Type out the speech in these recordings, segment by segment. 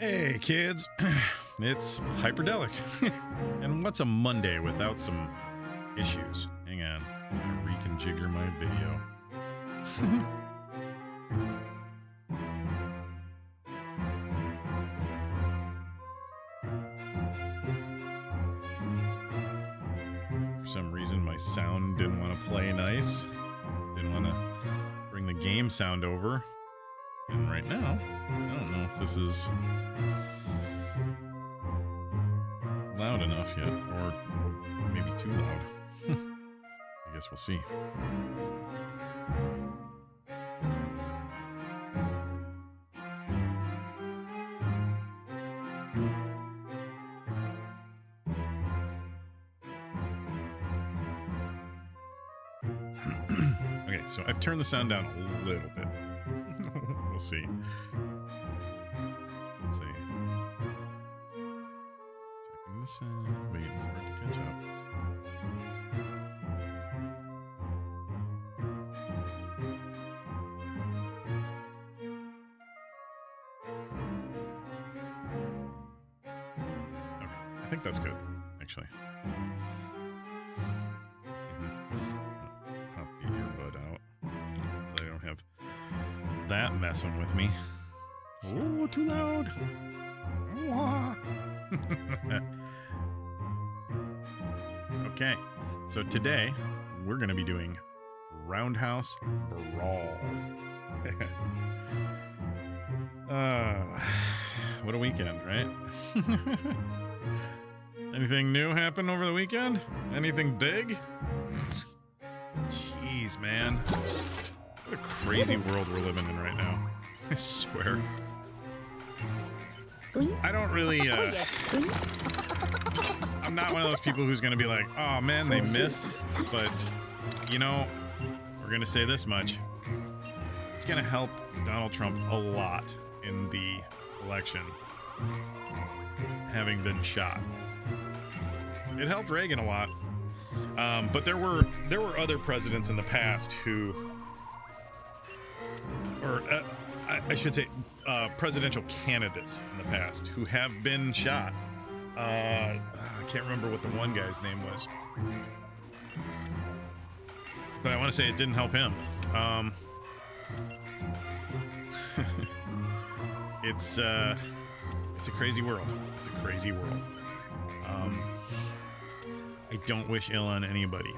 Hey kids, it's Hyperdellic. And what's a Monday without some issues? Hang on, I'm gonna reconfigure my video. For some reason my sound didn't want to play nice. Didn't want to bring the game sound over. And right now, I don't know if this is loud enough yet, or maybe too loud. I guess we'll see. Okay, so I've turned the sound down a little bit. We'll see. Let's see. Checking the sound, waiting for it to catch up. Okay, I think that's good, actually. Pop the earbud out so I don't have that messing with me. Oh, too loud. Okay, so today we're going to be doing Roundhouse Brawl. What a weekend, right? Anything new happen over the weekend? Anything big? Jeez, man. What a crazy world we're living in right now. I swear. I don't really, I'm not one of those people who's gonna be like, oh man, they missed. But, you know, we're gonna say this much. It's gonna help Donald Trump a lot in the election, having been shot. It helped Reagan a lot. But there were other presidents in the past who, or I should say, presidential candidates in the past who have been shot. I can't remember what the one guy's name was, but I want to say it didn't help him. It's a crazy world. It's a crazy world. I don't wish ill on anybody.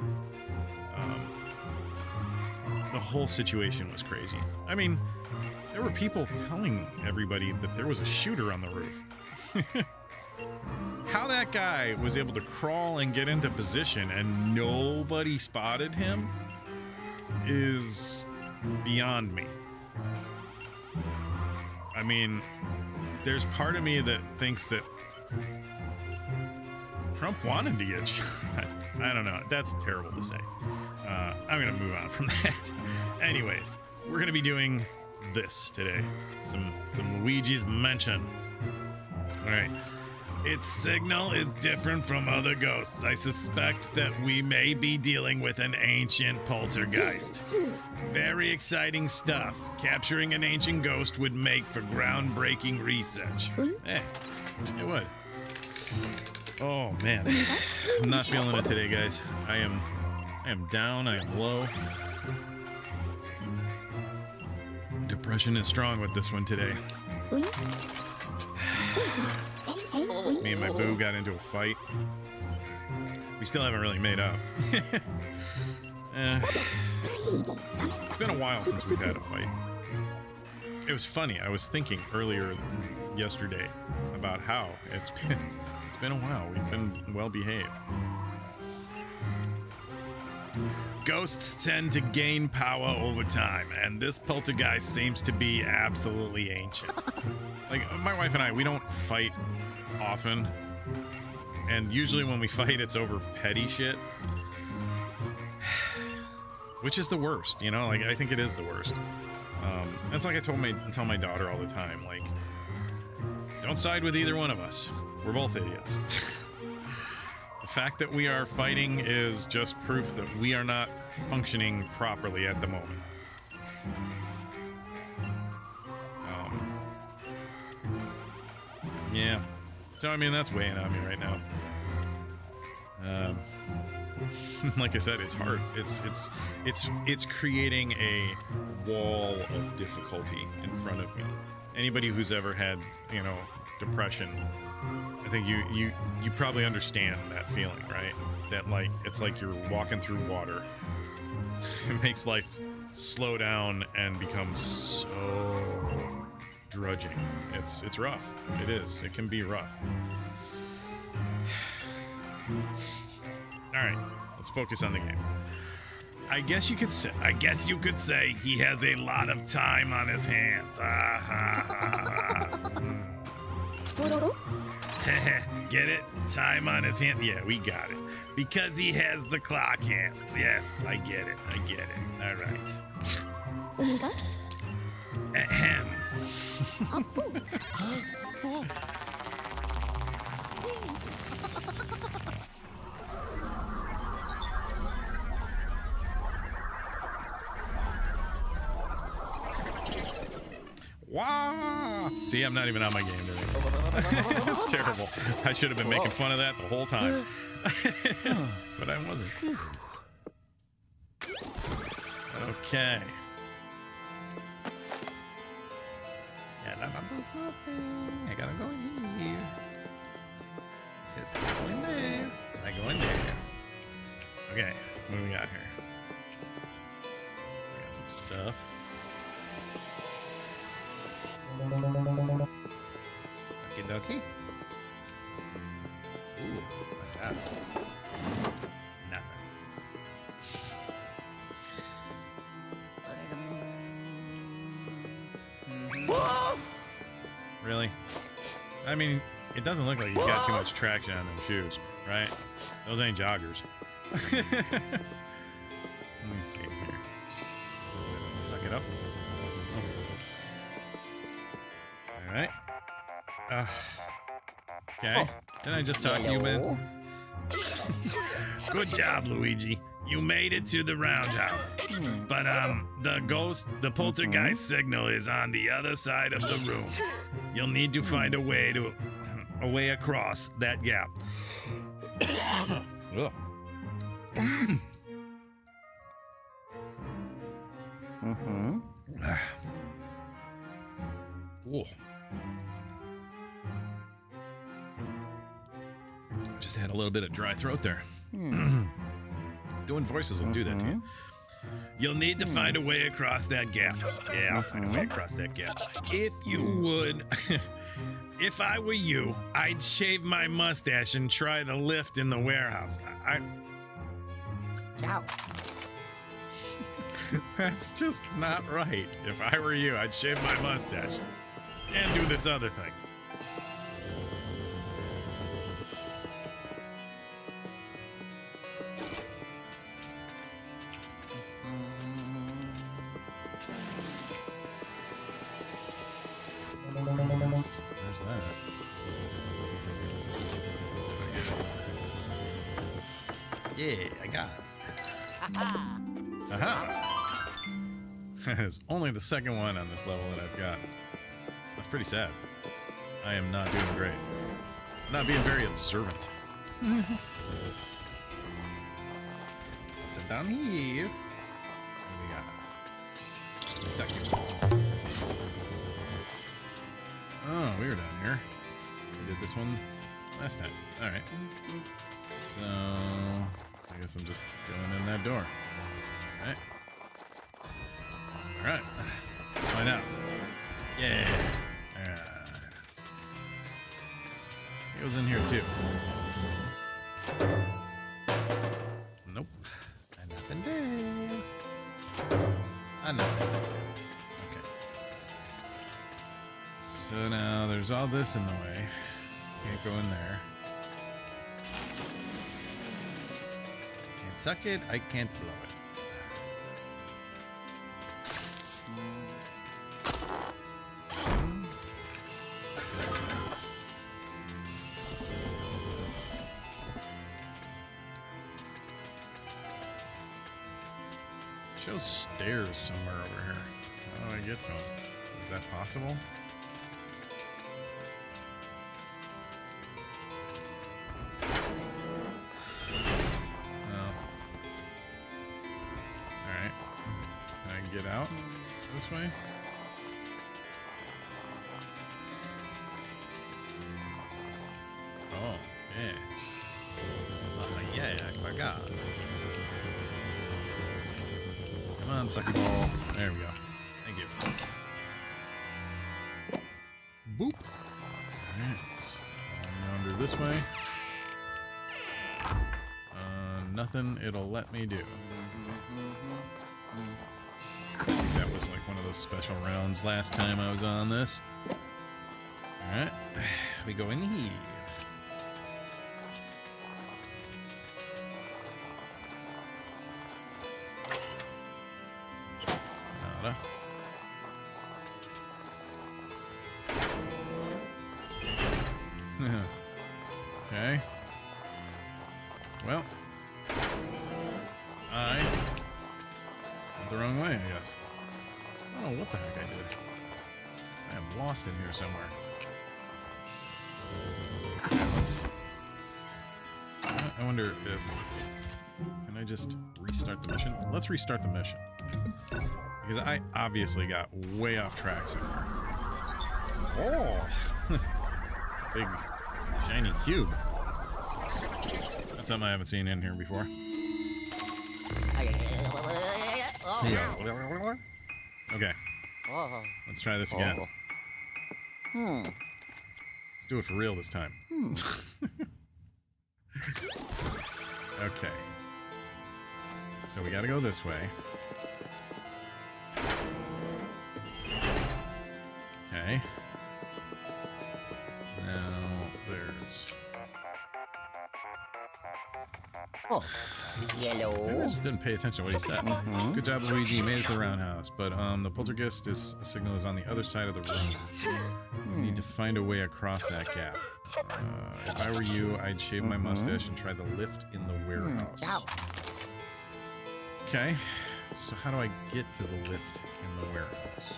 The whole situation was crazy. I mean, there were people telling everybody that there was a shooter on the roof. How that guy was able to crawl and get into position and nobody spotted him is beyond me. I mean, there's part of me that thinks that Trump wanted to get shot. I don't know. That's terrible to say. I'm going to move on from that. Anyways, we're going to be doing this today. Some Luigi's Mansion. All right. Its signal is different from other ghosts. I suspect that we may be dealing with an ancient poltergeist. Very exciting stuff. Capturing an ancient ghost would make for groundbreaking research. Hey, it would. Oh man, I'm not feeling it today, guys. I am down. I am low. Depression is strong with this one today. Me and my boo got into a fight. We still haven't really made up. It's been a while since we've had a fight. It was funny. I was thinking earlier yesterday about how it's been a while. We've been well behaved. Ghosts tend to gain power over time, and this poltergeist seems to be absolutely ancient. Like, my wife and I, we don't fight often, and usually when we fight, it's over petty shit. Which is the worst, you know? Like, I think it is the worst. That's like I tell my daughter all the time, like, don't side with either one of us. We're both idiots. The fact that we are fighting is just proof that we are not functioning properly at the moment. Yeah. So, I mean, that's weighing on me right now. Like I said, it's hard. It's creating a wall of difficulty in front of me. Anybody who's ever had, you know, depression, I think you probably understand that feeling, right? That, like, it's like you're walking through water. It makes life slow down and become so drudging. It's rough. It is. It can be rough. All right, let's focus on the game. I guess you could say he has a lot of time on his hands. Get it? Time on his hands. Yeah, we got it. Because he has the clock hands. Yes, I get it. All right. Ahem. Wow. See, I'm not even on my game today. It's terrible. I should have been making fun of that the whole time. But I wasn't. Okay. I gotta go in here. It says go in there. So I go in there. Okay, what do we got here? We got some stuff. Okie dokie. Ooh, what's that? Nothing. Really? I mean, it doesn't look like he's got too much traction on them shoes, right? Those ain't joggers. Let me see here. Suck it up. All right. Okay. Didn't I just talk to you, man? Good job, Luigi. You made it to the Roundhouse. But the poltergeist signal is on the other side of the room. You'll need to find a way across that gap. Cool. Just had a little bit of dry throat there. Doing voices will do that to you. You'll need to find a way across that gap. Yeah, I'll find a way across that gap. If you would, if I were you, I'd shave my mustache and try the lift in the warehouse. Ciao. That's just not right. If I were you, I'd shave my mustache and do this other thing. There's that. Yeah, I got it. Aha! That is only the second one on this level that I've got. That's pretty sad. I am not doing great. I'm not being very observant. What's it down here? What do we got? Second. Oh, we were down here. We did this one last time. All right. So I guess I'm just going in that door. All right. All right. Let's find out. Yeah. All right. He goes in here too. Nope. Nothing there. Nothing there. Okay. So now there's all this in the way. Can't go in there. Can't suck it. I can't blow it. Shows stairs somewhere over here. How do I get to them? Is that possible? get out this way? Oh, yeah. Yeah, quite God. Come on, sucky ball. There we go. Thank you. Boop. Alright. Under this way. Nothing it'll let me do. I think that was like one of those special rounds last time I was on this. Alright. We go in here. Nada. Okay. Well, I went the wrong way, I guess. I don't know what the heck I did. I am lost in here somewhere. Okay, let's... I wonder if... Can I just restart the mission? Let's restart the mission. Because I obviously got way off track so far. Oh! It's a big, shiny cube. That's something I haven't seen in here before. Okay. Let's try this again. Let's do it for real this time. Okay. So we gotta go this way. Okay. Now there's... Oh, yellow. Maybe I just didn't pay attention to what he said. Good job, Luigi. You made it to the Roundhouse, but the poltergeist signal is on the other side of the room. You need to find a way across that gap. If I were you, I'd shave my mustache and try the lift in the warehouse. Okay, so how do I get to the lift in the warehouse?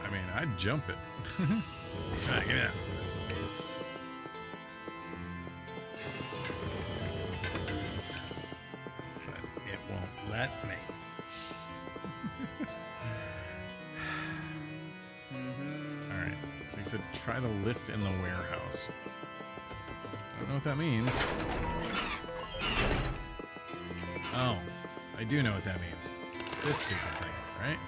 I mean, I'd jump it. Alright, give me that. But it won't let me. Alright, so he said try the lift in the warehouse. I don't know what that means. Oh, I do know what that means. This stupid thing, right?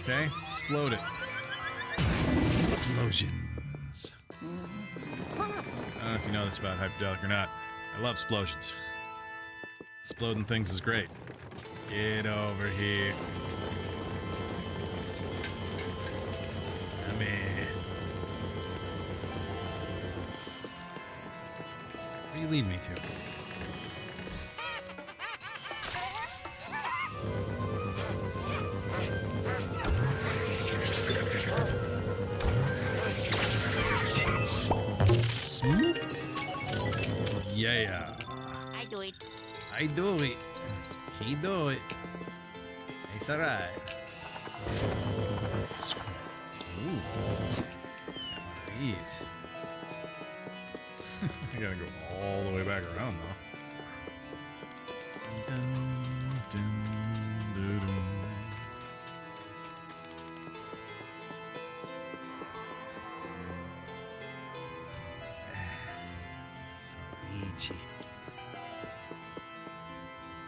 Okay, explode it. Explosions. I don't know if you know this about Hyperdellic or not. I love explosions. Exploding things is great. Get over here. Come here. Where do you lead me to? Yeah. I do it. I do it. He do it. It's alright. Ooh. These. I gotta go all the way back around though. Dun, dun, dun, dun.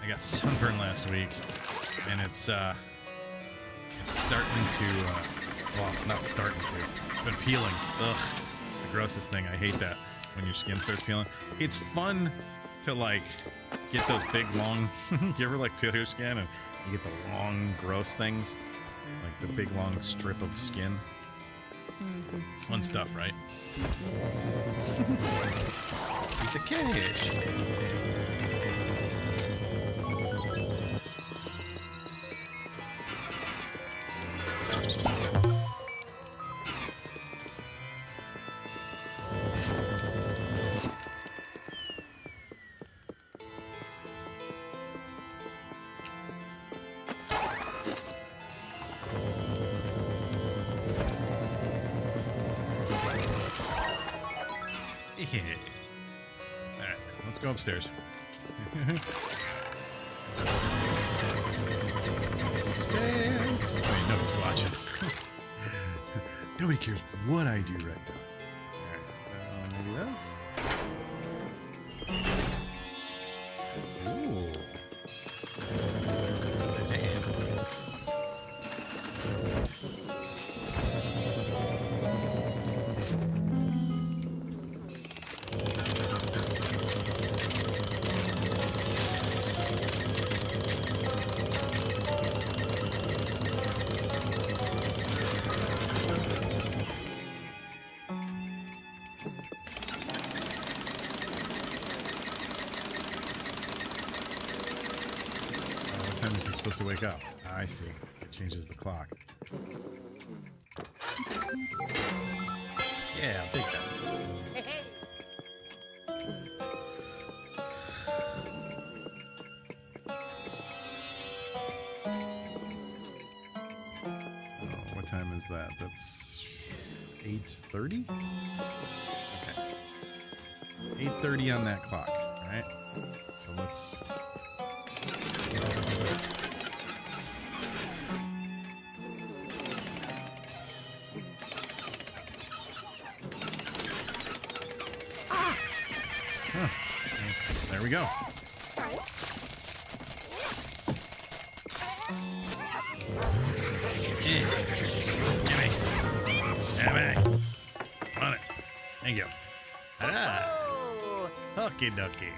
I got sunburned last week, and it's starting to, well, not starting to, it's been peeling. Ugh, it's the grossest thing. I hate that when your skin starts peeling. It's fun to, like, get those big, long, you ever, like, peel your skin and you get the long, gross things? Like the big, long strip of skin? Fun stuff, right? Piece of cash. Alright, let's go upstairs. Upstairs. Wait, nobody's watching. Nobody cares what I do right now. Alright, so maybe this. Ooh. What's that name? What time is he supposed to wake up? I see. It changes the clock. Yeah, I'll take that. Oh, what time is that? That's 8:30? Okay. 8:30 on that clock, right? So let's... There we go. Gimme. On it. Thank you. Ah. Hooky ducky.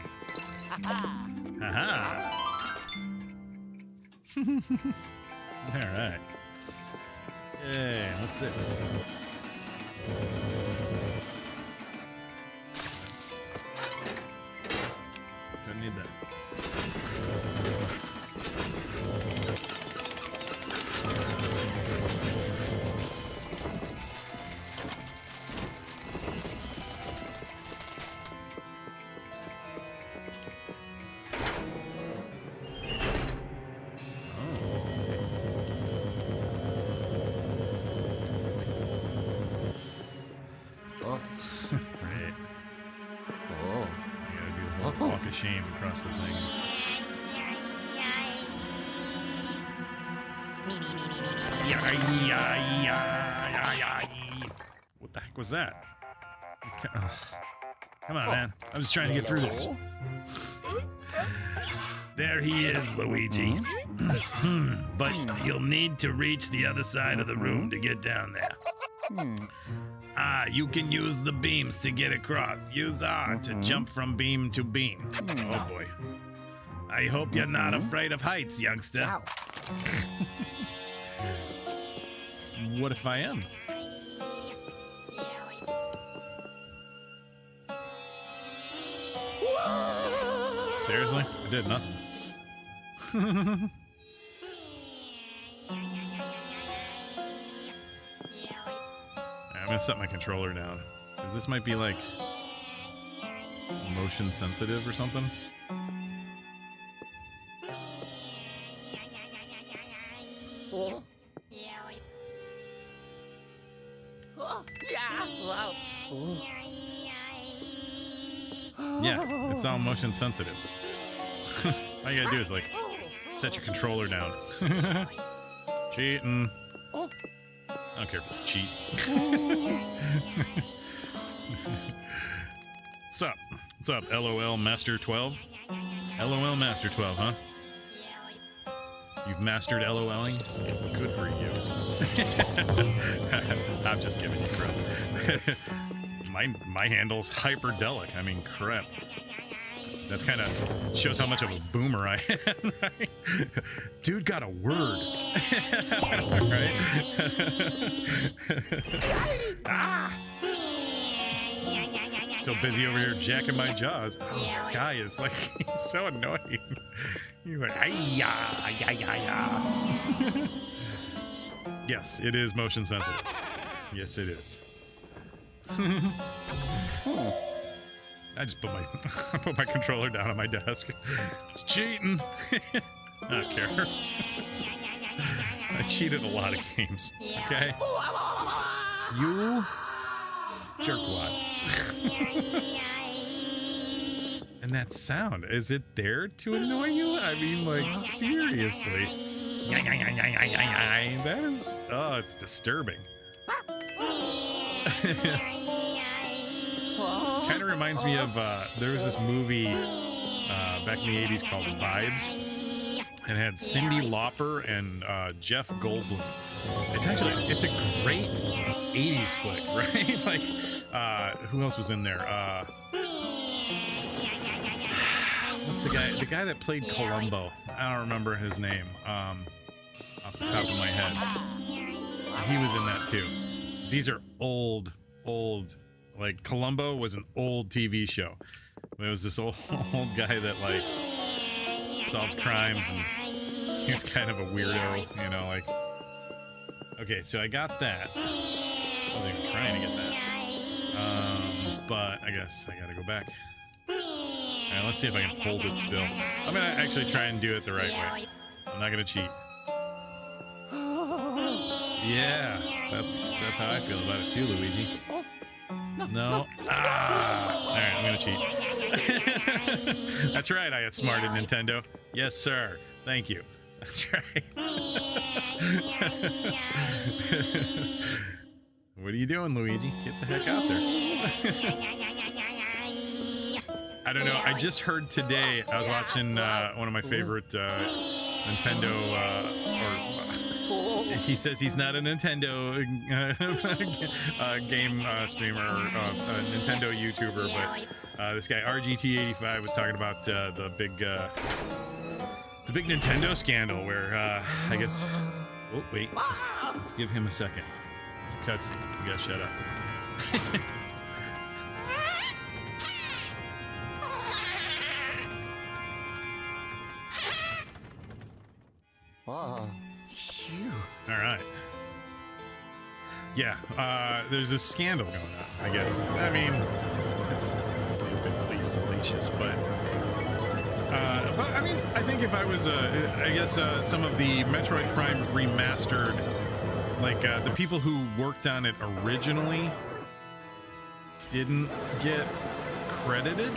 Haha. Alright. Hey, what's this? Don't need that. Right. Oh. You gotta do the whole walk of shame across the things. What the heck was that? Come on, man. I'm just trying to get through this. There he is, Luigi. But you'll need to reach the other side of the room to get down there. Ah, you can use the beams to get across. Use R to jump from beam to beam. Oh boy. I hope you're not afraid of heights, youngster. What if I am? Seriously? I did nothing. I'm gonna set my controller down, because this might be like motion sensitive or something. Yeah, it's all motion sensitive. All you gotta do is like set your controller down. Cheating. I don't care if it's cheat. Sup? What's up, LOL Master 12? LOL Master 12, huh? You've mastered LOLing? Good for you. I'm just giving you crap. My handle's Hyperdellic. I mean, crap. That's kind of shows how much of a boomer I am, right? Dude got a word. Right? Ah! So busy over here jacking my jaws. Oh, guy is like, he's so annoying. You went, yes, it is motion sensitive. Yes, it is. I just put my controller down on my desk. It's cheating. I don't care. I cheated a lot of games. Okay. You Jerkwad. And that sound, is it there to annoy you? I mean, like, seriously. That is, oh, it's disturbing. Kind of reminds me of, there was this movie back in the 80s called Vibes. And it had Cyndi Lauper and Jeff Goldblum. It's a great 80s flick, right? Like, who else was in there? What's the guy that played Columbo? I don't remember his name off the top of my head. He was in that too. These are old, like Columbo was an old TV show. It was this old guy that like solved crimes, and he was kind of a weirdo, you know, like. Okay, so I got that. I wasn't even trying to get that. But I guess I gotta go back. Alright, let's see if I can hold it still. I'm gonna actually try and do it the right way. I'm not gonna cheat. Yeah, that's how I feel about it too, Luigi. No. Alright, I'm gonna cheat. That's right, I outsmarted Nintendo. Yes, sir. Thank you. That's right. What are you doing, Luigi? Get the heck out there. I don't know. I just heard today, I was watching one of my favorite Nintendo, he says he's not a Nintendo game streamer or Nintendo YouTuber, but this guy RGT85 was talking about the big Nintendo scandal where I guess. Oh wait, let's give him a second. It's a cutscene. We gotta shut up. Wow. All right. Yeah, there's this scandal going on, I guess. I mean, it's stupidly salacious, but I mean, I think if I was, I guess some of the Metroid Prime remastered, like the people who worked on it originally didn't get credited.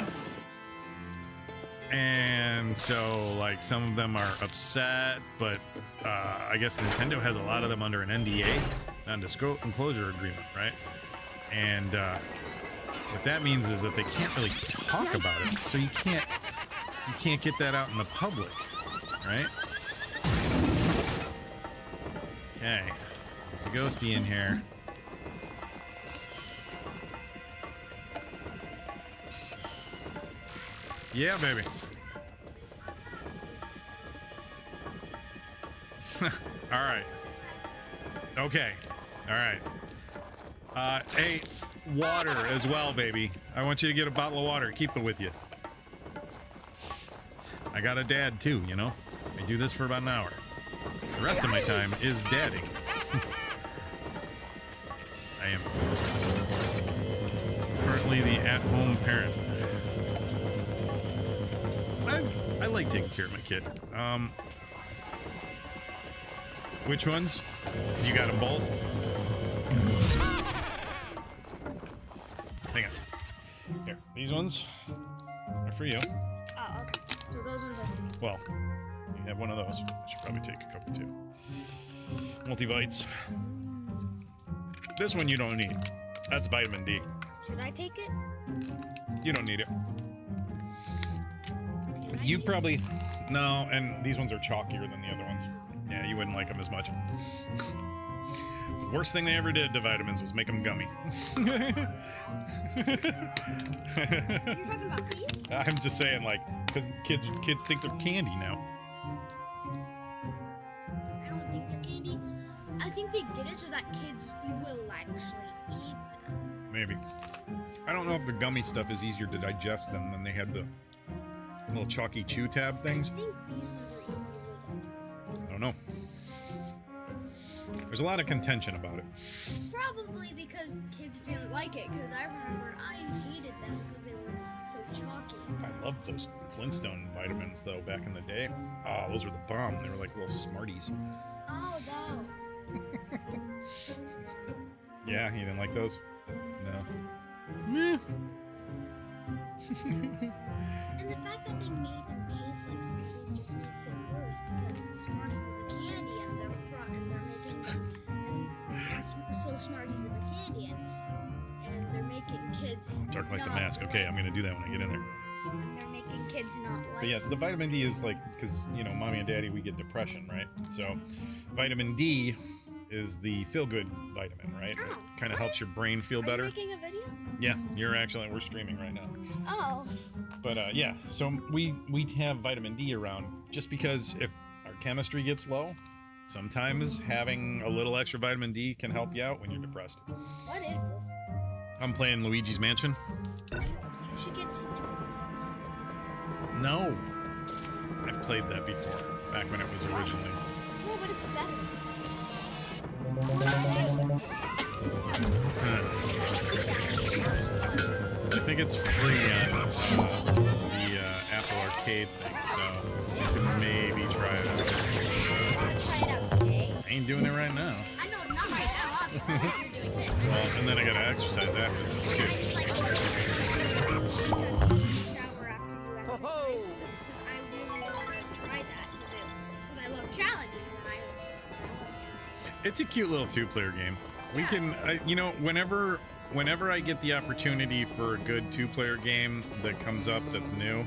And so, like, some of them are upset, but I guess Nintendo has a lot of them under an NDA, non-disclosure agreement, right? And what that means is that they can't really talk about it, so you can't get that out in the public, right? Okay, there's a ghosty in here. Yeah, baby. All right. Okay. All right. Hey, water as well, baby. I want you to get a bottle of water. Keep it with you. I got a dad too, you know. I do this for about an hour. The rest of my time is dadding. I am currently the at-home parent. I like taking care of my kid. Which ones? You got them both? Hang on. Here, these ones are for you. Oh, okay. So those ones are for me. Well, you have one of those. I should probably take a couple too. Multivites. This one you don't need. That's vitamin D. Should I take it? You don't need it. You probably... No, and these ones are chalkier than the other ones. Yeah, you wouldn't like them as much. The worst thing they ever did to vitamins was make them gummy. You're talking about these? I'm just saying, like, because kids think they're candy now. I don't think they're candy. I think they did it so that kids will actually eat them. Maybe. I don't know if the gummy stuff is easier to digest than when they had the little chalky chew tab things. I think these ones are easier to digest. I don't know. There's a lot of contention about it. Probably because kids didn't like it, because I remember I hated them because they were so chalky. I loved those Flintstone vitamins, though, back in the day. Oh, those were the bomb. They were like little Smarties. Oh, those. Yeah, you didn't like those? No. Yeah. And the fact that they made them taste like Smarties just makes it worse because Smarties is a candy and they're making so Smarties is a candy and they're making kids Dark like the not mask. Okay, I'm gonna do that when I get in there. and they're making kids not like But yeah, the vitamin D is like, because, you know, mommy and daddy, we get depression, right? So vitamin D is the feel-good vitamin, right? Oh, It kind of what helps is- your brain feel Are better. you making a video? Yeah, we're streaming right now. Oh. But yeah, so we have vitamin D around just because if our chemistry gets low, sometimes having a little extra vitamin D can help you out when you're depressed. What is this? I'm playing Luigi's Mansion. You should get Snickers. No, I've played that before, back when it was originally. No, but it's better. I think it's free on the Apple Arcade thing, so you can maybe try it out. Try it out today. I ain't doing it right now. I know, not right now, obviously. You're doing this. Well, and then I gotta exercise after this too. Shower after you exercise. Because I really want to try that because I love challenging. It's a cute little two-player game. We can, you know, whenever I get the opportunity for a good two-player game that comes up that's new,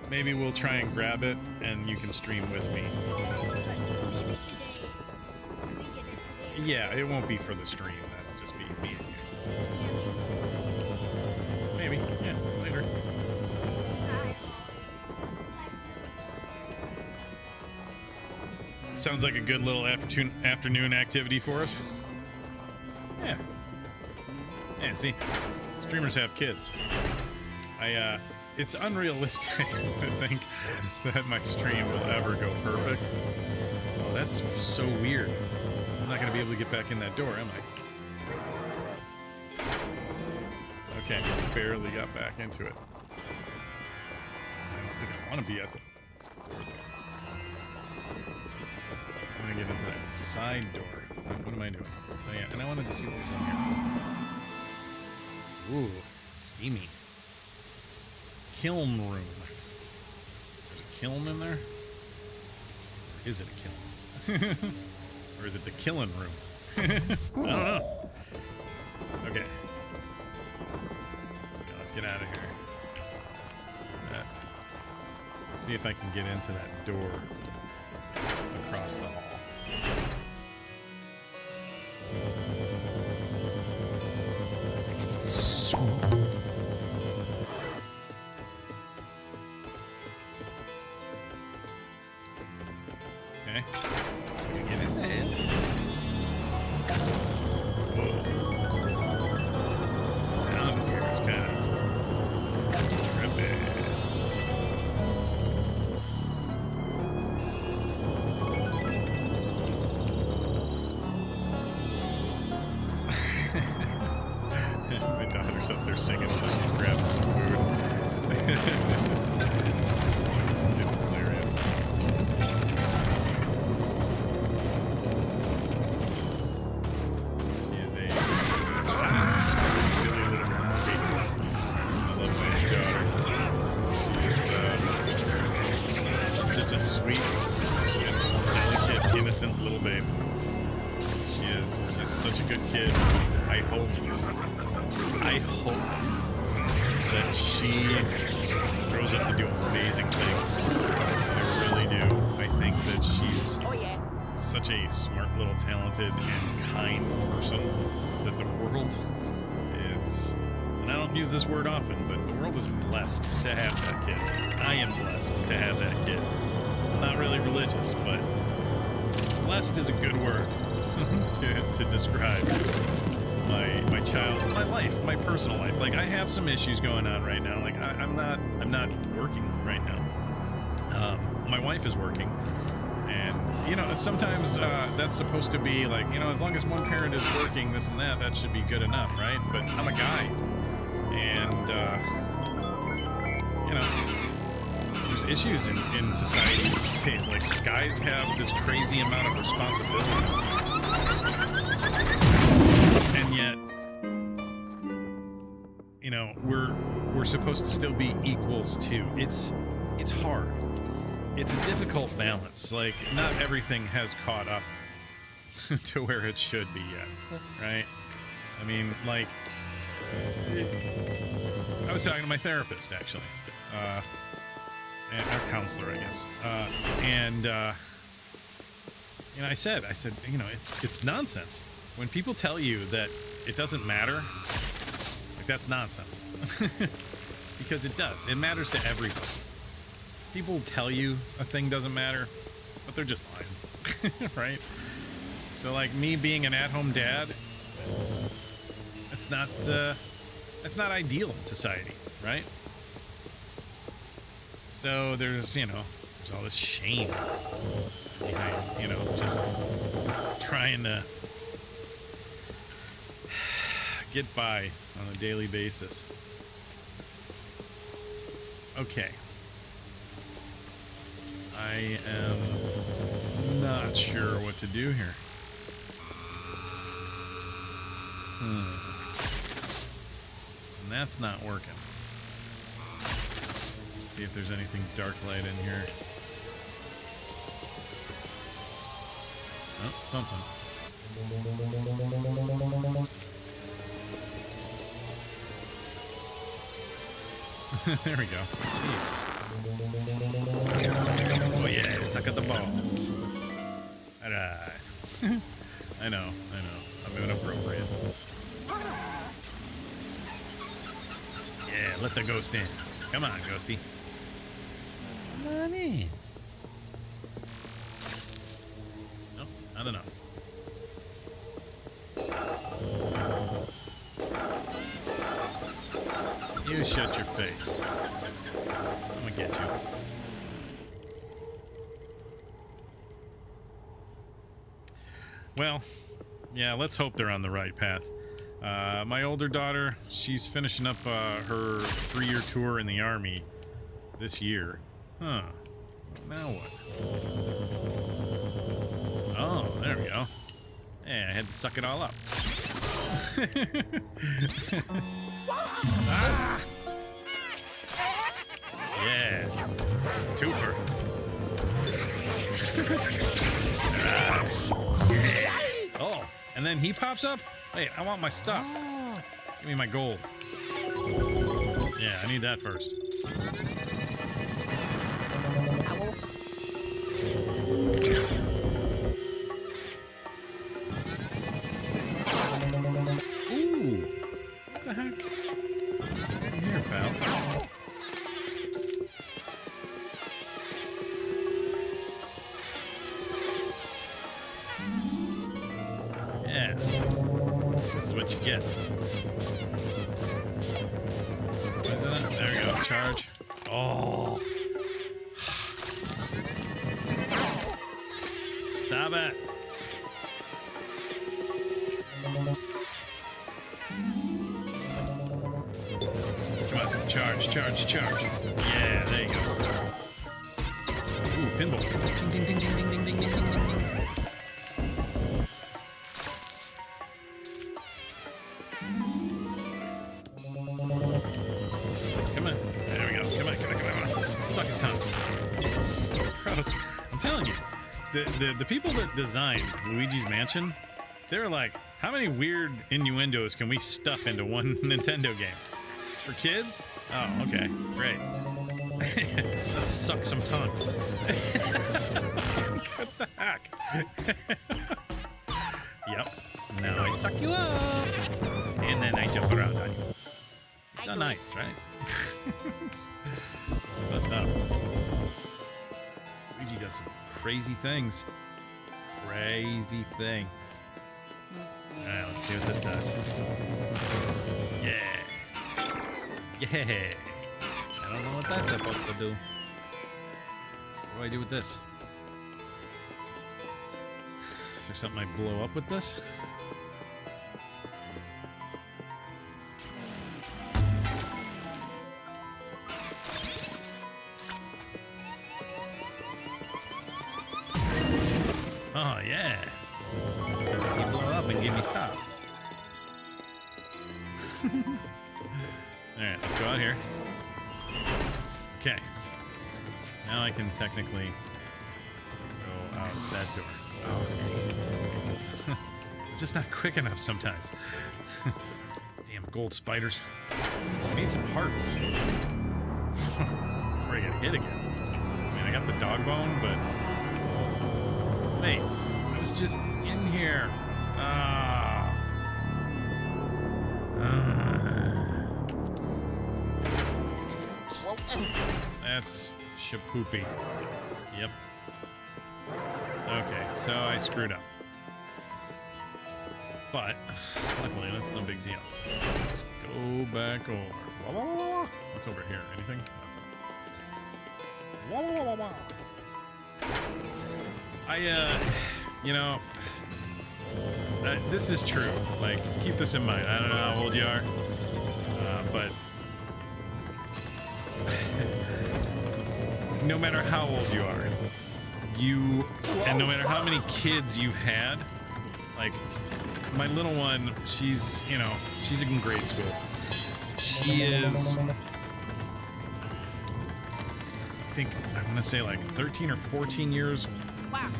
maybe we'll try and grab it and you can stream with me. Maybe today. Yeah, it won't be for the stream. That'll just be me and you. Maybe. Yeah, later. Sounds like a good little afternoon activity for us. Yeah. Yeah, see, streamers have kids. It's unrealistic to think that my stream will ever go perfect. Oh, that's so weird. I'm not gonna be able to get back in that door, am I? Okay, barely got back into it. I don't think I want to be at the door there. I want to get into that side door. What am I doing? Oh yeah, and I wanted to see what was in here. Ooh, steamy. Kiln room. There's a kiln in there? Or is it a kiln? Or is it the killing room? I don't know. Okay. Let's get out of here. Let's see if I can get into that door across the hall. Okay. We can get in there. Whoa. Sound in here is kind of trippy. My daughter's up there singing while she's grabbing some food. It's hilarious. She is a silly little monkey. I love my daughter. She's such a sweet, delicate, innocent little babe. She is. She's such a good kid. I hope that she grows up to do amazing things. I really do. I think that she's such a smart little talented and kind person that the world is, and I don't use this word often, but the world is blessed to have that kid. I am blessed to have that kid. I'm not really religious, but blessed is a good word to describe my child, my life, my personal life. Like, I have some issues going on right now. Like, I'm not working right now. My wife is working, and you know, sometimes that's supposed to be like, you know, as long as one parent is working, this and that should be good enough, right? But I'm a guy, and you know, there's issues in society these days. Like, guys have this crazy amount of responsibility. And yet, know, we're supposed to still be equals too. It's hard. It's a difficult balance. Like, not everything has caught up to where it should be yet, right? I mean, like, I was talking to my therapist, actually, and our counselor, I guess, and I said, you know, it's nonsense when people tell you that it doesn't matter. Like, that's nonsense. Because it does. It matters to everybody. People tell you a thing doesn't matter, but they're just lying, right? So, like, me being an at-home dad, it's not ideal in society, right? So there's all this shame behind, just trying to get by on a daily basis. Okay. I am not sure what to do here. And that's not working. Let's see if there's anything dark light in here. Oh, something. There we go. Jeez. Oh yeah, suck at the balls. Alright. I know. I'm inappropriate. Yeah, let the ghost in. Come on, ghosty. Come on in. Nope, not enough. You shut your face. I'm gonna get you. Well, yeah, let's hope they're on the right path. My older daughter, she's finishing up her 3-year tour in the Army this year. Huh. Now what? Oh, there we go. Yeah, I had to suck it all up. Ah! Yeah. Twofer. Oh, and then he pops up? Wait, I want my stuff. Give me my gold. Yeah, I need that first. Ooh. What the heck? What's in here, pal? Yeah. This is what you get. What is it? There we go. Charge. Oh. Stop it. Come on. Charge. Yeah, there you go. Ooh, pinball. Ding, ding, ding, ding, ding, ding, ding, ding, ding, ding. Come on. There we go. Come on. Suck his tongue. That's gross. I'm telling you, the people that designed Luigi's Mansion, they're like, how many weird innuendos can we stuff into one Nintendo game? It's for kids? Oh, okay. Great. Let's suck some tongue. What the heck? Yep. Now I suck you up. And then I jump around on you. It's so nice, right? It's messed up. Luigi does some crazy things. Crazy things. Alright, let's see what this does. Yeah. I don't know what that's supposed to do. What do I do with this? Is there something I blow up with this? Oh, yeah. You blow up and give me stuff. Alright, let's go out here. Okay. Now I can technically go out that door. Oh, I'm just not quick enough sometimes. Damn gold spiders. I need some hearts. Before I get hit again. I mean, I got the dog bone, but... Wait, I was just in here. That's shapoopy. Yep. Okay, so I screwed up. But, luckily, that's no big deal. Just go back over. What's over here? Anything? You know, this is true. Like, keep this in mind. I don't know how old you are, but no matter how old you are, and no matter how many kids you've had, like, my little one, she's in grade school. She is, I think, I'm gonna say like 13 or 14 years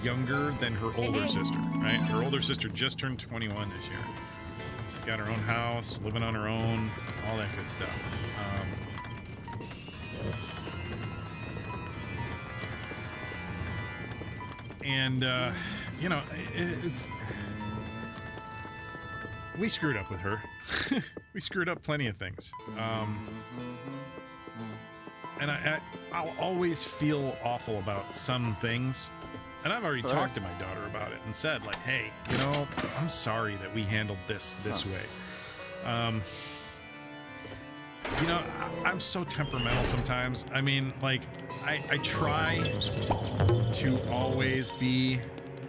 younger than her older sister, right? Her older sister just turned 21 this year. She's got her own house, living on her own, all that good stuff. And, you know, it's... We screwed up with her. We screwed up plenty of things. And I'll always feel awful about some things. And I've already talked to my daughter about it and said, like, hey, you know, I'm sorry that we handled this way. You know, I'm so temperamental sometimes. I mean, like, I try to always be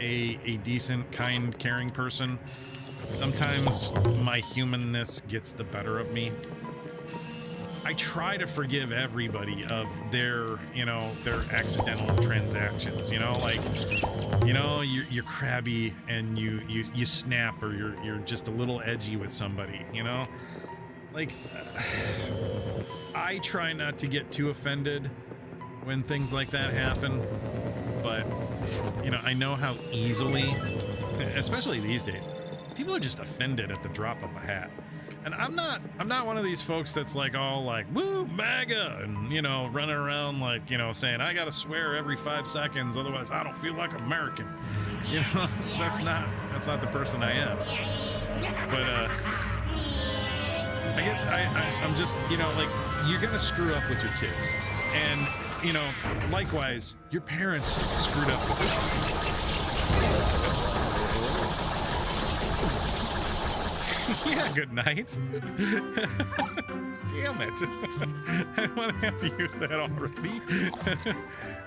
a decent, kind, caring person. Sometimes my humanness gets the better of me. I try to forgive everybody of their, you know, their accidental transactions, you know, like, you know, you're crabby and you snap, or you're just a little edgy with somebody, you know, like, I try not to get too offended when things like that happen, but, you know, I know how easily, especially these days, people are just offended at the drop of a hat. And I'm not one of these folks that's like all like, woo, MAGA, and, you know, running around like, you know, saying I gotta swear every 5 seconds, otherwise I don't feel like American. You know, that's not the person I am. But I guess I'm just, you know, like, you're gonna screw up with your kids. And, you know, likewise, your parents screwed up with you. Yeah, good night. Damn it. I don't want to have to use that already.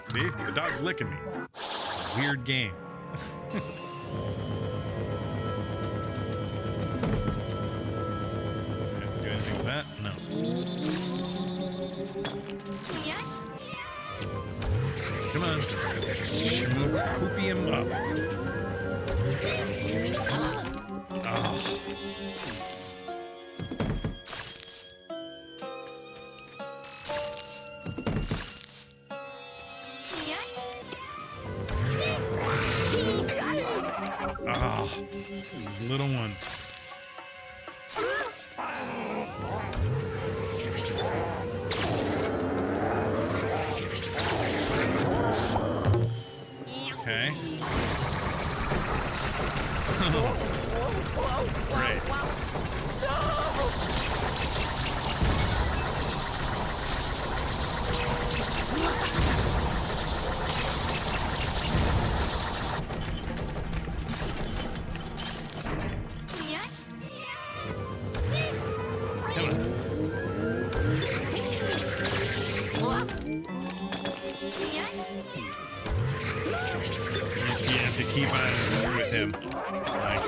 See, the dog's licking me. It's a weird game. Do I have to do anything with that? No. Come on. Poopy him up. Oh. Oh, these little ones. Okay. Great. You have to keep on with him. Like,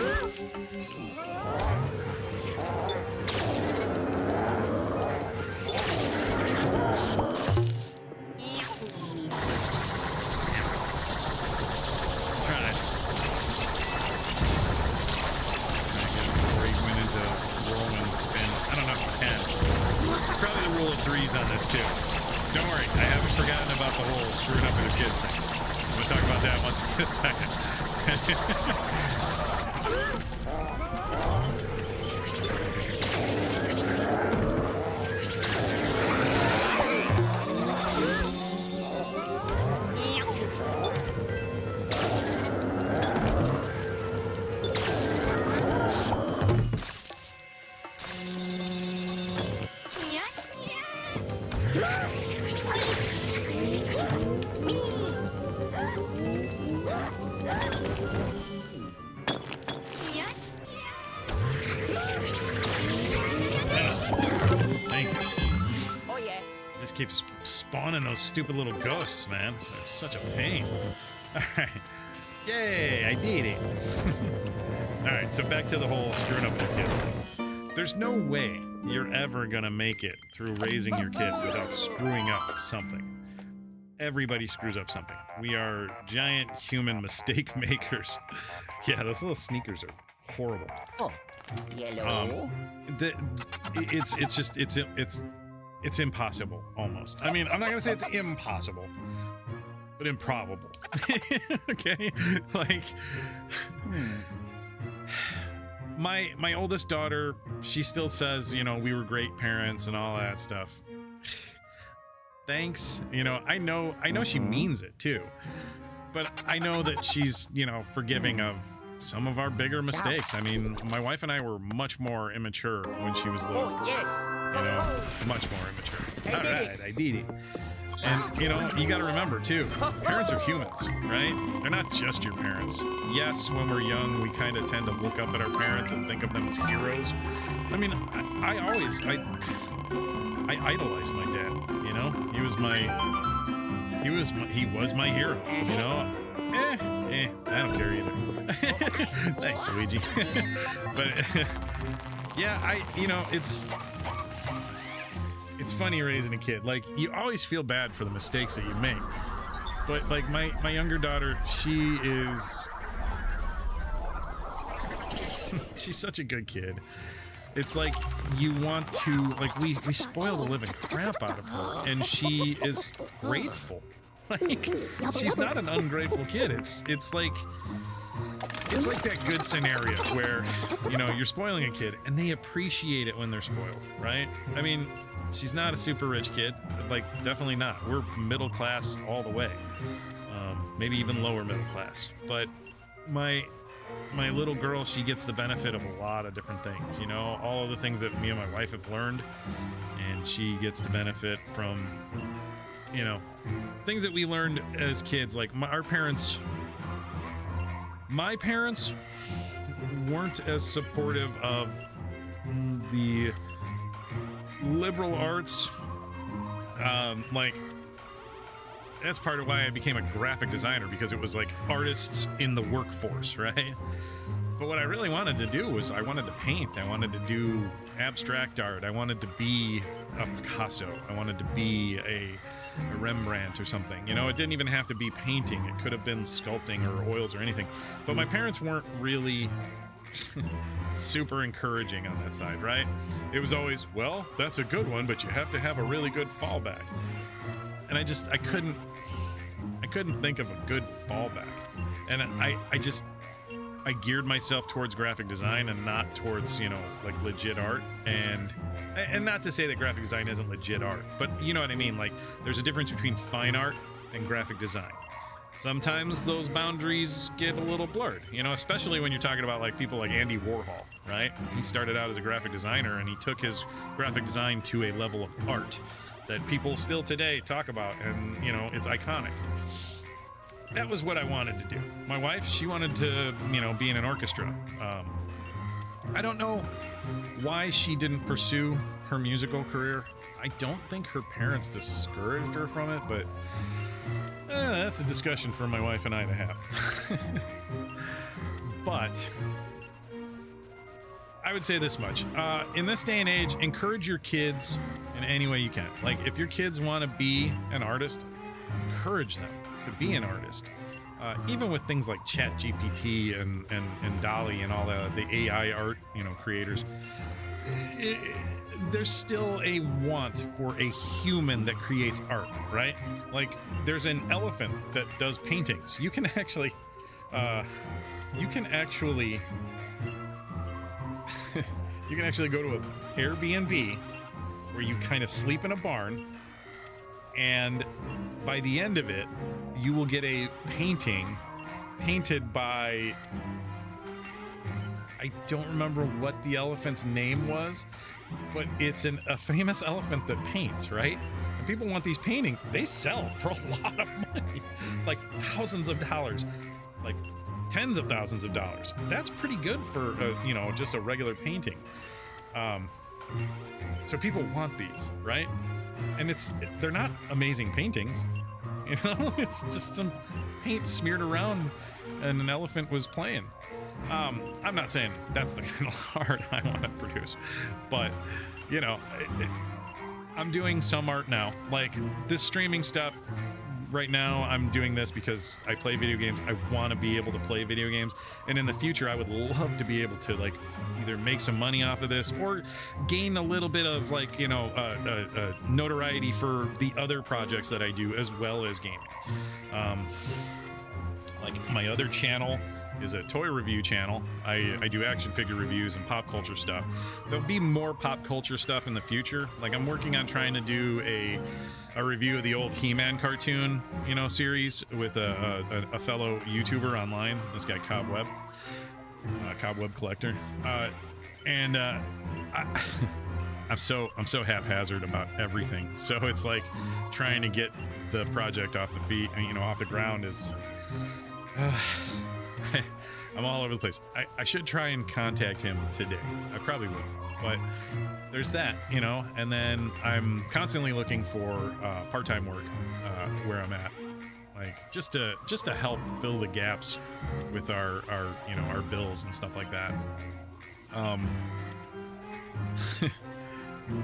try it. Before he went into whirlwind spin. I don't know if I can. It's full of threes on this too. Don't worry, I haven't forgotten about the whole screwing up with your kids thing. I'm gonna talk about that once in a second. Keeps spawning those stupid little ghosts, man. They're such a pain. All right. Yay, I did it. All right, so back to the whole screwing up with your kids thing. There's no way you're ever gonna make it through raising your kid without screwing up something. Everybody screws up something. We are giant human mistake makers. Yeah, those little sneakers are horrible. Oh, yellow. It's impossible, almost. I mean, I'm not gonna say it's impossible, but improbable. Okay? Like, my oldest daughter, she still says, you know, we were great parents and all that stuff. Thanks. You know, I know she means it too, but I know that she's, you know, forgiving of some of our bigger mistakes. I mean, my wife and I were much more immature when she was little. Oh, yes. You know, much more immature. All right, I did it. And, you know, you got to remember, too, parents are humans, right? They're not just your parents. Yes, when we're young, we kind of tend to look up at our parents and think of them as heroes. I mean, I idolized my dad, you know? He was my hero, you know? I don't care either. Thanks, Luigi. But, yeah, you know, it's funny raising a kid. Like, you always feel bad for the mistakes that you make. But, like, my younger daughter, she's such a good kid. It's like you want to, like, we spoil the living crap out of her, and she is grateful. Like, she's not an ungrateful kid. It's like that good scenario where, you know, you're spoiling a kid and they appreciate it when they're spoiled, right? I mean, she's not a super rich kid, like, definitely not. We're middle class all the way, maybe even lower middle class. But my little girl, she gets the benefit of a lot of different things, you know, all of the things that me and my wife have learned, and she gets to benefit from, you know, things that we learned as kids. Like, my parents weren't as supportive of the liberal arts. Like, that's part of why I became a graphic designer, because it was like artists in the workforce, right? But what I really wanted to do was I wanted to paint. I wanted to do abstract art. I wanted to be a Picasso. I wanted to be a Rembrandt or something. You know, it didn't even have to be painting. It could have been sculpting or oils or anything. But my parents weren't really super encouraging on that side, right? It was always, well, that's a good one, but you have to have a really good fallback. And I couldn't think of a good fallback. And I geared myself towards graphic design and not towards, you know, like, legit art. And not to say that graphic design isn't legit art, but you know what I mean? Like, there's a difference between fine art and graphic design. Sometimes those boundaries get a little blurred, you know, especially when you're talking about, like, people like Andy Warhol, right? He started out as a graphic designer, and he took his graphic design to a level of art that people still today talk about, and, you know, it's iconic. That was what I wanted to do. My wife, she wanted to, you know, be in an orchestra. I don't know why she didn't pursue her musical career. I don't think her parents discouraged her from it, but that's a discussion for my wife and I to have. But I would say this much. In this day and age, encourage your kids in any way you can. Like, if your kids want to be an artist, encourage them to be an artist. Even with things like ChatGPT and DALL-E and all the AI art, you know, creators, there's still a want for a human that creates art, right? Like, there's an elephant that does paintings. You can actually you can actually go to an Airbnb where you kind of sleep in a barn, and by the end of it, you will get a painting painted by, I don't remember what the elephant's name was, but it's a famous elephant that paints, right? And people want these paintings. They sell for a lot of money, like thousands of dollars, like tens of thousands of dollars. That's pretty good for just a regular painting. So people want these, right? And they're not amazing paintings, you know. It's just some paint smeared around and an elephant was playing. I'm not saying that's the kind of art I want to produce, but I'm doing some art now, like this streaming stuff. Right now, I'm doing this because I play video games. I want to be able to play video games, and in the future, I would love to be able to either make some money off of this or gain a little bit of notoriety for the other projects that I do as well as gaming. Like my other channel is a toy review channel. I do action figure reviews and pop culture stuff. There'll be more pop culture stuff in the future. Like I'm working on trying to do a review of the old He-Man cartoon, series with a fellow YouTuber online. This guy Cobweb Collector, and I'm so haphazard about everything. So it's like trying to get the project off the feet, off the ground is. I'm all over the place. I should try and contact him today. I probably will, but there's that, and then I'm constantly looking for part-time work where I'm at, like just to help fill the gaps with our bills and stuff like that.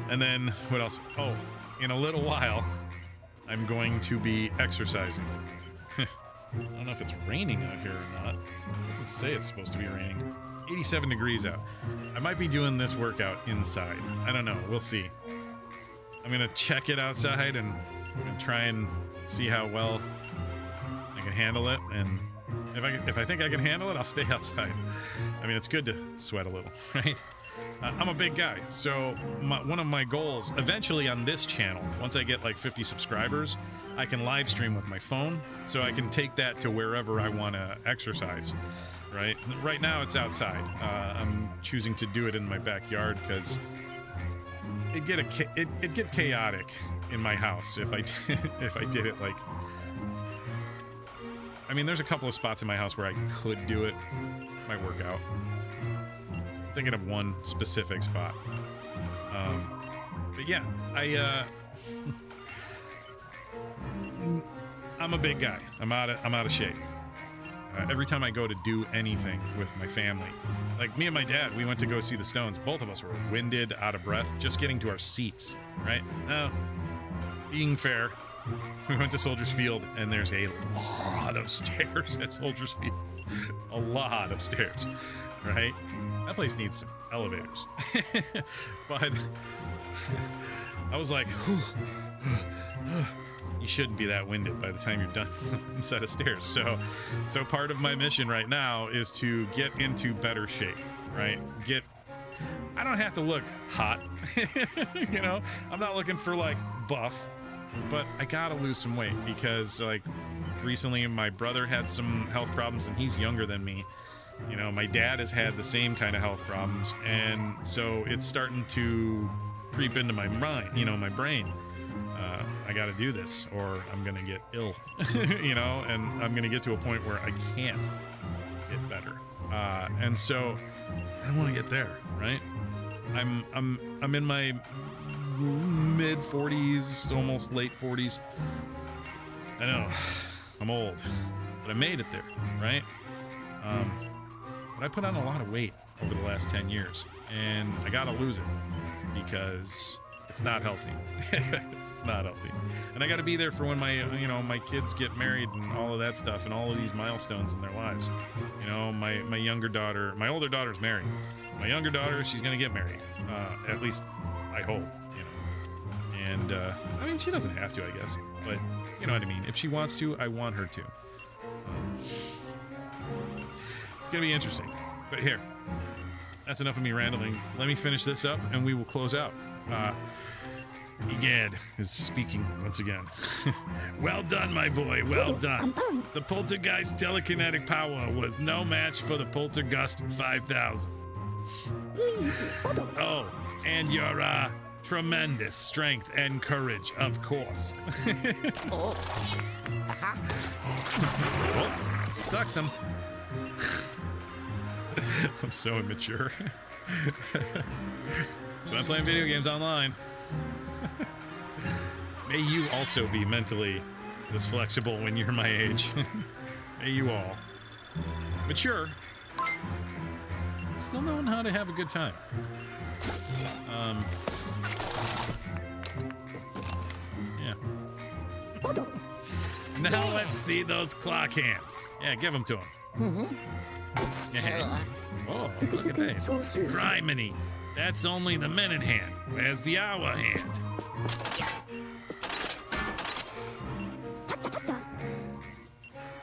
And then what else? Oh, in a little while, I'm going to be exercising. I don't know if it's raining out here or not. It doesn't say it's supposed to be raining. It's 87 degrees out. I might be doing this workout inside. I don't know. We'll see. I'm going to check it outside and try and see how well I can handle it. And if I think I can handle it, I'll stay outside. I mean, it's good to sweat a little, right? I'm a big guy, so one of my goals eventually on this channel, once I get like 50 subscribers, I can live stream with my phone, so I can take that to wherever I want to exercise. Right now it's outside. I'm choosing to do it in my backyard because it'd get chaotic in my house if I did it like. I mean, there's a couple of spots in my house where I could do it. Might work out. Thinking of one specific spot, but yeah, I'm a big guy. I'm out of shape. Every time I go to do anything with my family, like me and my dad, we went to go see the Stones. Both of us were winded, out of breath, just getting to our seats. Right now, being fair, we went to Soldiers Field, and there's a lot of stairs at Soldiers Field. A lot of stairs. Right? That place needs some elevators. But I was like, you shouldn't be that winded by the time you're done set of stairs. So part of my mission right now is to get into better shape, right? I don't have to look hot. I'm not looking for like buff, but I gotta lose some weight because like recently my brother had some health problems and he's younger than me. My dad has had the same kind of health problems, and so it's starting to creep into my mind, my brain. I got to do this or I'm going to get ill, and I'm going to get to a point where I can't get better. And so I want to get there, right? I'm in my mid 40s, almost late 40s. I know I'm old, but I made it there, right? But I put on a lot of weight over the last 10 years, and I gotta lose it because it's not healthy. It's not healthy. And I gotta be there for when my kids get married and all of that stuff and all of these milestones in their lives. My younger daughter, my older daughter's married. My younger daughter, she's gonna get married. At least I hope, you know. And I mean, she doesn't have to, I guess, but you know what I mean. If she wants to, I want her to. It's gonna be interesting. But here, that's enough of me rambling. Let me finish this up, and we will close out. Egad is speaking once again. Well done, my boy. Well done. The Poltergeist telekinetic power was no match for the Poltergust 5000. Oh, and your tremendous strength and courage, of course. Oh. Oh, sucks him. I'm so immature. That's why I'm playing video games online. May you also be mentally this flexible when you're my age. May you all mature, still knowing how to have a good time. Yeah. Now let's see those clock hands. Yeah, give them to him. Yeah. Oh, look at that. Criminy. That's only the minute hand. Where's the hour hand?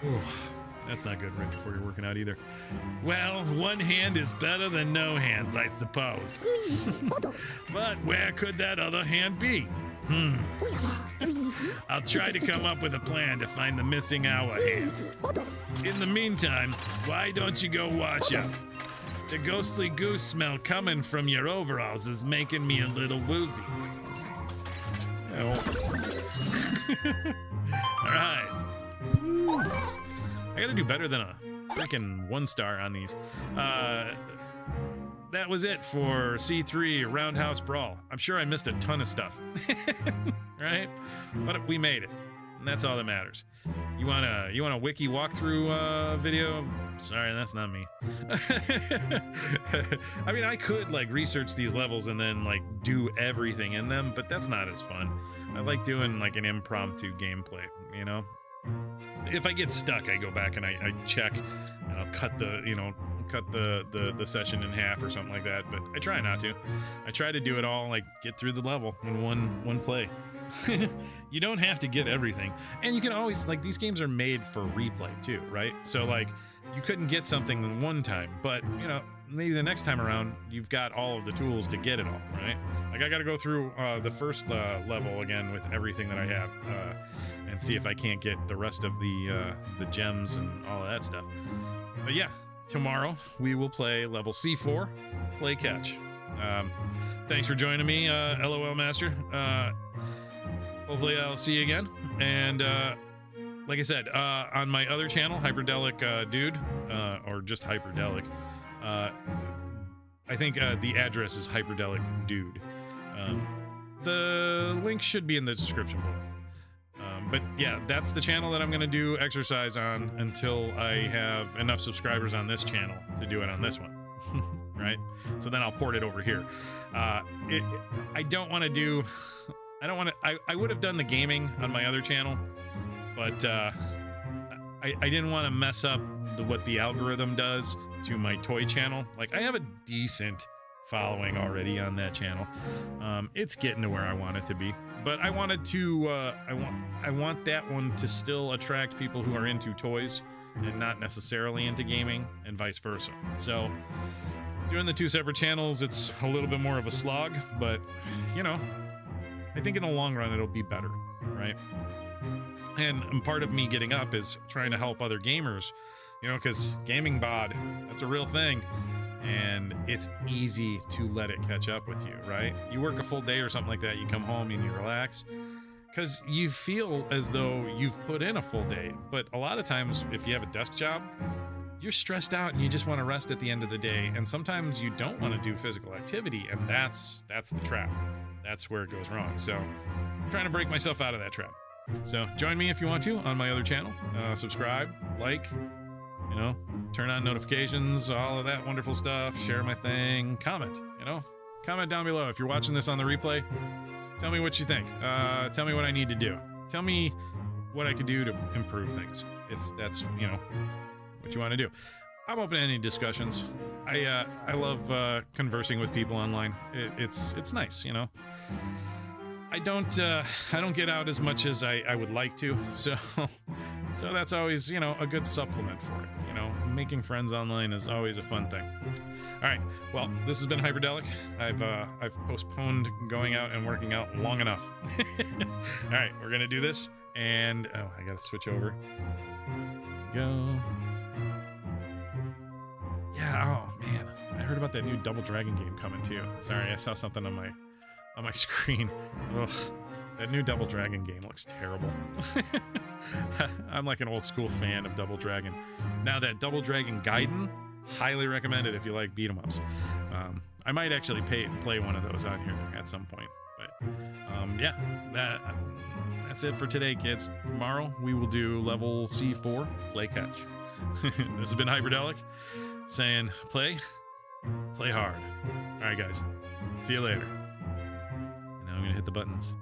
Ooh, that's not good right before you're working out either. Well, one hand is better than no hands, I suppose. But where could that other hand be? I'll try to come up with a plan to find the missing hour hand. In the meantime, why don't you go wash up? The ghostly goose smell coming from your overalls is making me a little woozy. Oh. All right. I gotta do better than a freaking 1-star on these. That was it for C-3 Roundhouse Brawl. I'm sure I missed a ton of stuff, right? But we made it, and that's all that matters. You want a wiki walkthrough video? Sorry, that's not me. I mean, I could like research these levels and then like do everything in them, but that's not as fun. I like doing like an impromptu gameplay, you know? If I get stuck, I go back and I check, and I'll cut the session in half or something like that. But I try not to. I try to do it all, like get through the level in one play. You don't have to get everything, and you can always like these games are made for replay too, right? So like you couldn't get something in one time, but you know maybe the next time around you've got all of the tools to get it all, right? Like I got to go through the first level again with everything that I have. And see if I can't get the rest of the gems and all of that stuff. But yeah, tomorrow we will play level C4, play catch. Thanks for joining me, LOL Master. Hopefully I'll see you again. And like I said, on my other channel, Hyperdellic Dude, or just Hyperdellic, I think the address is Hyperdellic Dude. The link should be in the description below. But yeah, that's the channel that I'm going to do exercise on until I have enough subscribers on this channel to do it on this one. Right? So then I'll port it over here. I don't want to do... I would have done the gaming on my other channel, but I didn't want to mess up what the algorithm does to my toy channel. Like, I have a decent following already on that channel. It's getting to where I want it to be. But I wanted to, I want that one to still attract people who are into toys and not necessarily into gaming, and vice versa. So, doing the two separate channels, it's a little bit more of a slog, but, you know, I think in the long run it'll be better, right? And part of me getting up is trying to help other gamers, you know, because gaming bod, that's a real thing. And it's easy to let it catch up with you, right? You work a full day or something like that, you come home and you relax because you feel as though you've put in a full day. But a lot of times, if you have a desk job, you're stressed out and you just want to rest at the end of the day. And sometimes you don't want to do physical activity, and that's the trap. That's where it goes wrong. So I'm trying to break myself out of that trap. So join me if you want to on my other channel. Subscribe, like, you know, turn on notifications, all of that wonderful stuff, share my thing, comment, you know, comment down below. If you're watching this on the replay, tell me what you think. Tell me what I need to do. Tell me what I could do to improve things, if that's, you know, what you want to do. I'm open to any discussions. I love conversing with people online. It's nice, you know. I don't get out as much as I would like to, so that's always, you know, a good supplement for it. You know, making friends online is always a fun thing. All right, well, this has been Hyperdellic. I've postponed going out and working out long enough. All right, we're gonna do this, and oh, I gotta switch over. There we go. Yeah. Oh man, I heard about that new Double Dragon game coming too. Sorry, I saw something on my screen. Ugh, that new Double Dragon game looks terrible. I'm like an old school fan of Double Dragon. Now that Double Dragon Gaiden, highly recommended if you like beat 'em ups. I might actually play one of those out here at some point. But yeah, that's it for today, kids. Tomorrow we will do level C4, play catch. This has been Hyperdellic saying play hard. All right, guys. See you later. And now I'm gonna hit the buttons.